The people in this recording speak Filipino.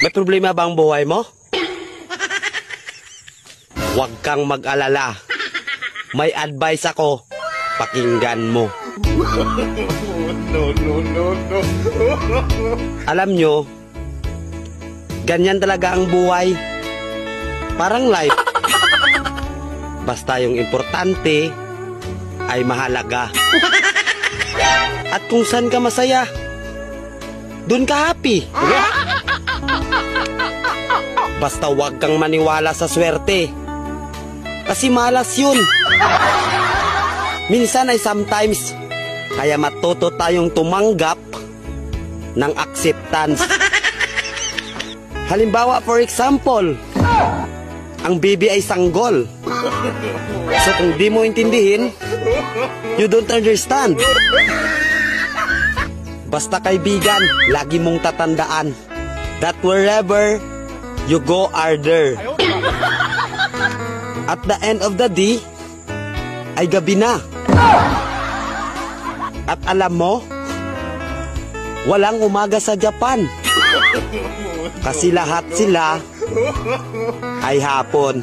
May problema ba ang buhay mo? Huwag kang mag-alala. May advice ako. Pakinggan mo. No. Alam nyo, ganyan talaga ang buhay. Parang life. Basta yung importante ay mahalaga. At kung saan ka masaya, dun ka happy. Basta huwag kang maniwala sa swerte. Kasi malas yun. Minsan ay sometimes, kaya matuto tayong tumanggap ng acceptance. Halimbawa, for example, ang baby ay sanggol. So kung di mo intindihin, you don't understand. Basta kaibigan, lagi mong tatandaan that wherever you go are there. At the end of the day, ay gabi na. At alam mo, walang umaga sa Japan. Kasi lahat sila ay hapon.